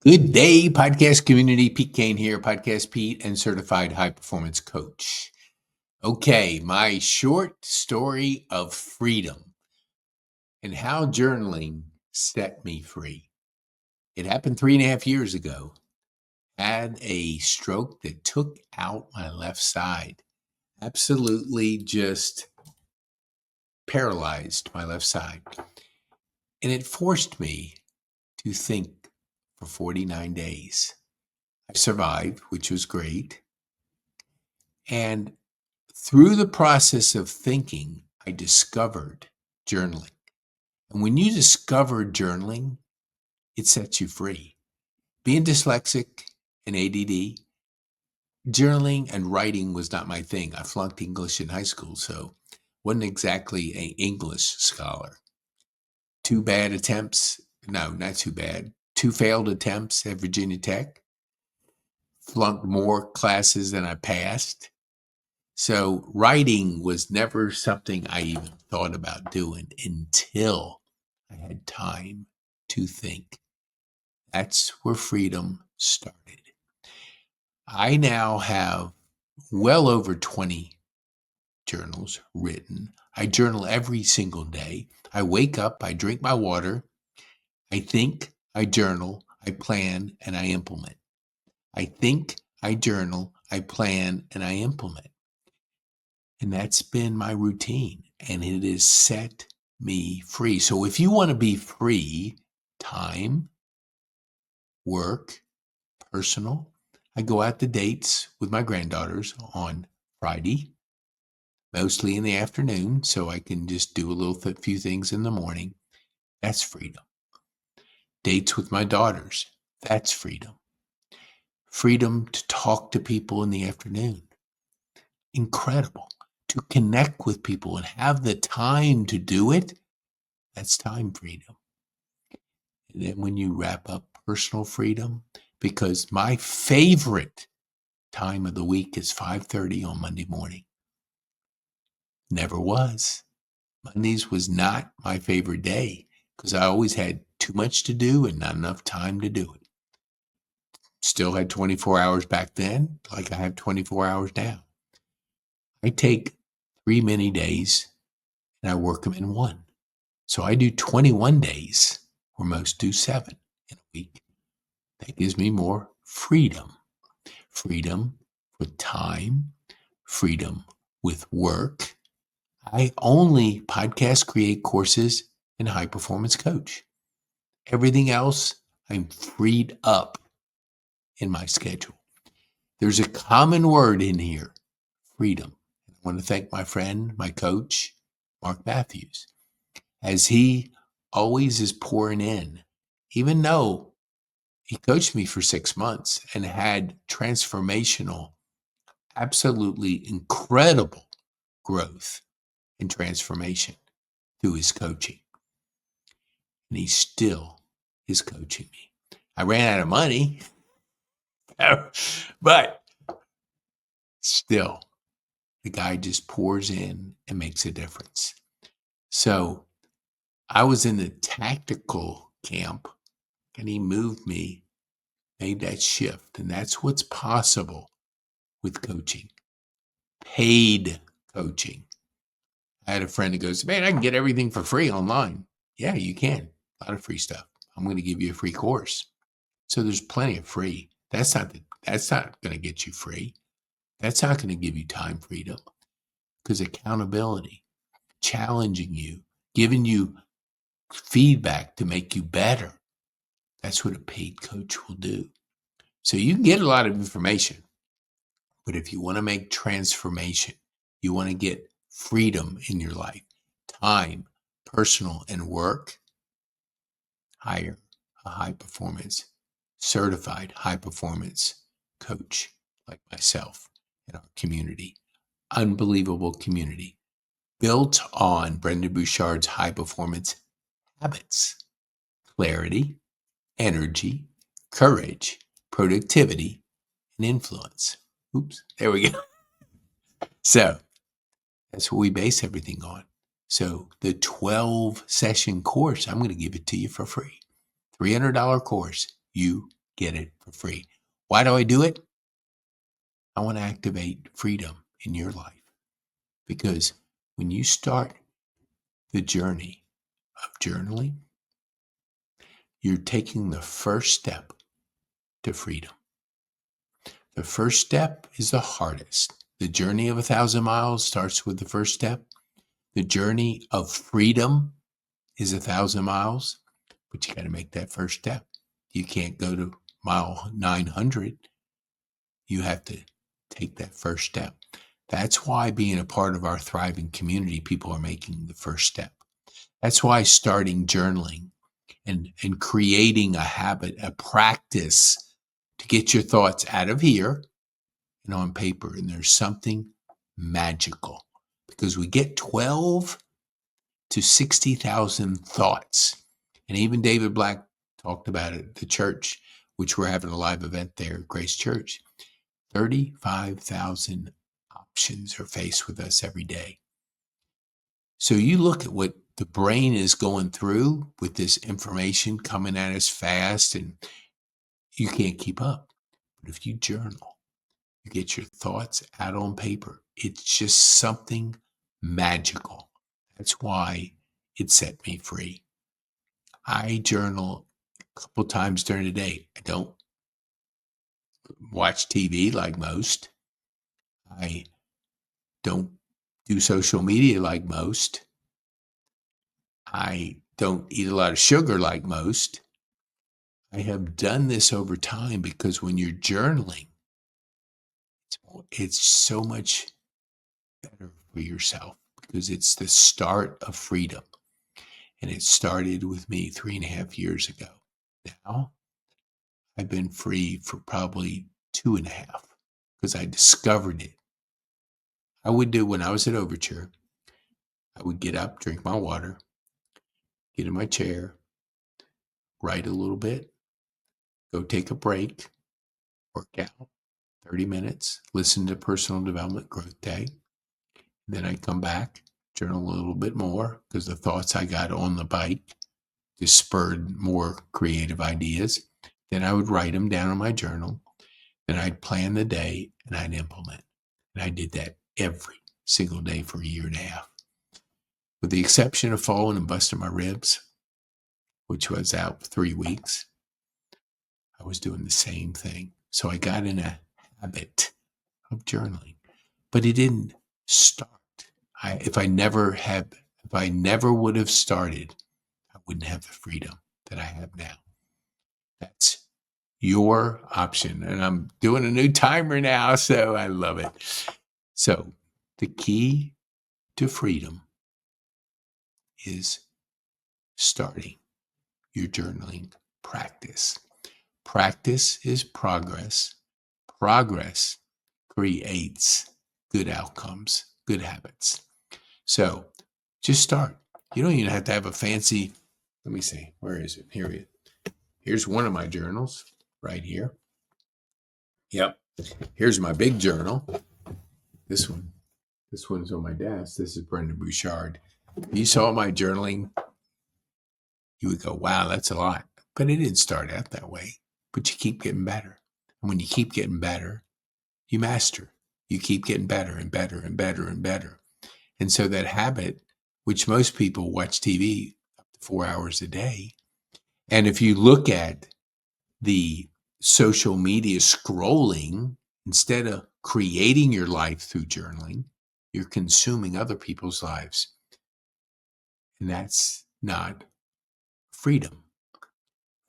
Good day, podcast community. Pete Kane here, Podcast Pete and certified high performance coach. Okay, my short story of freedom and how journaling set me free. It happened 3.5 years ago. Had a stroke that took out my left side. Absolutely just paralyzed my left side. And it forced me to think for 49 days. I survived, which was great. And through the process of thinking, I discovered journaling. And when you discover journaling, it sets you free. Being dyslexic and ADD, journaling and writing was not my thing. I flunked English in high school, so wasn't exactly an English scholar. 2 bad attempts. No, not too bad. 2 failed attempts at Virginia Tech. Flunked more classes than I passed. So writing was never something I even thought about doing until I had time to think. That's where freedom started. I now have well over 20 journals written. I journal every single day. I wake up, I drink my water, I think, I journal, I plan, and I implement. I think, I journal, I plan, and I implement. And that's been my routine, and it has set me free. So if you want to be free, time, work, personal, I go out to dates with my granddaughters on Friday, mostly in the afternoon, so I can just do a few things in the morning. That's freedom. Dates with my daughters, that's freedom. Freedom to talk to people in the afternoon. Incredible. To connect with people and have the time to do it, that's time freedom. And then when you wrap up personal freedom, because my favorite time of the week is 5:30 on Monday morning. Never was. Mondays was not my favorite day because I always had too much to do and not enough time to do it. Still had 24 hours back then, like I have 24 hours now. I take 3 mini days and I work them in one. So I do 21 days where most do 7 in a week. That gives me more freedom. Freedom with time, freedom with work. I only podcast create courses and high performance coach. Everything else, I'm freed up in my schedule. There's a common word in here, freedom. I want to thank my friend, my coach, Mark Matthews, as he always is pouring in, even though he coached me for 6 months and had transformational, absolutely incredible growth and transformation through his coaching. And he still is coaching me. I ran out of money, but still, the guy just pours in and makes a difference. So I was in the tactical camp and he moved me, made that shift. And that's what's possible with coaching, paid coaching. I had a friend who goes, man, I can get everything for free online. Yeah, you can. A lot of free stuff. I'm going to give you a free course. So there's plenty of free. That's not going to get you free. That's not going to give you time freedom because accountability, challenging you, giving you feedback to make you better. That's what a paid coach will do. So you can get a lot of information, but if you want to make transformation, you want to get freedom in your life, time, personal, and work, hire a high performance, certified high performance coach like myself in our community. Unbelievable community built on Brendan Bouchard's high performance habits, clarity, energy, courage, productivity, and influence. Oops, there we go. So that's what we base everything on. So the 12 session course, I'm going to give it to you for free. $300 course. You get it for free. Why do I do it? I want to activate freedom in your life, because when you start the journey of journaling, you're taking the first step to freedom. The first step is the hardest. The journey of 1,000 miles starts with the first step. The journey of freedom is 1,000 miles, but you got to make that first step. You can't go to mile 900. You have to take that first step. That's why being a part of our thriving community, people are making the first step. That's why starting journaling and creating a habit, a practice to get your thoughts out of here and on paper. And there's something magical, because we get 12 to 60,000 thoughts. And even David Black talked about it at the church, which we're having a live event there at Grace Church. 35,000 options are faced with us every day. So you look at what the brain is going through with this information coming at us fast, and you can't keep up. But if you journal, you get your thoughts out on paper. It's just something magical. That's why it set me free. I journal a couple times during the day. I don't watch TV like most. I don't do social media like most. I don't eat a lot of sugar like most. I have done this over time because when you're journaling, it's so much better for yourself, because it's the start of freedom. And it started with me 3.5 years ago. Now, I've been free for probably 2.5, because I discovered it. I would do, when I was at Overture, I would get up, drink my water, get in my chair, write a little bit, go take a break, work out 30 minutes, listen to Personal Development Growth Day. Then I'd come back, journal a little bit more, because the thoughts I got on the bike just spurred more creative ideas. Then I would write them down in my journal. Then I'd plan the day and I'd implement. And I did that every single day for 1.5 years. With the exception of falling and busting my ribs, which was out for 3 weeks, I was doing the same thing. So I got in a habit of journaling, but it didn't start. If I never would have started, I wouldn't have the freedom that I have now. That's your option. And I'm doing a new timer now, so I love it. So the key to freedom is starting your journaling practice. Practice is progress. Progress creates good outcomes, good habits. So just start. You don't even have to have a fancy, let me see, where is it? Here's one of my journals right here. Yep. Here's my big journal. This one's on my desk. This is Brendan Bouchard. If you saw my journaling, you would go, wow, that's a lot. But it didn't start out that way. But you keep getting better. And when you keep getting better, you master. You keep getting better and better and better and better. And so that habit, which most people watch TV up to 4 hours a day. And if you look at the social media scrolling, instead of creating your life through journaling, you're consuming other people's lives. And that's not freedom.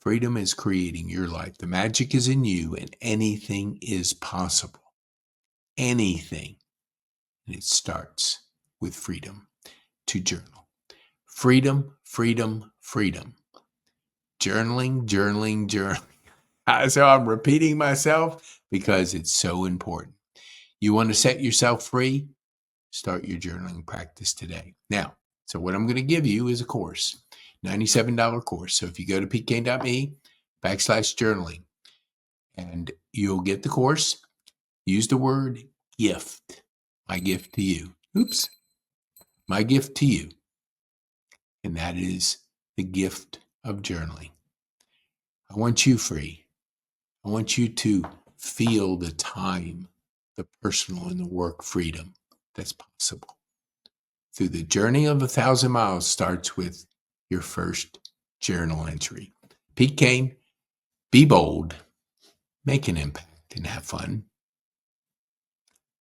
Freedom is creating your life. The magic is in you, and anything is possible. Anything. And it starts with freedom to journal. Freedom, freedom, freedom. Journaling, journaling, journaling. So I'm repeating myself because it's so important. You want to set yourself free? Start your journaling practice today. Now, so what I'm going to give you is a course, $97 course. So if you go to pkn.me/journaling, and you'll get the course, use the word gift. My gift to you. My gift to you. And that is the gift of journaling. I want you free. I want you to feel the time, the personal and the work freedom that's possible. Through the journey of 1,000 miles starts with your first journal entry. Pete Kane, be bold, make an impact, and have fun.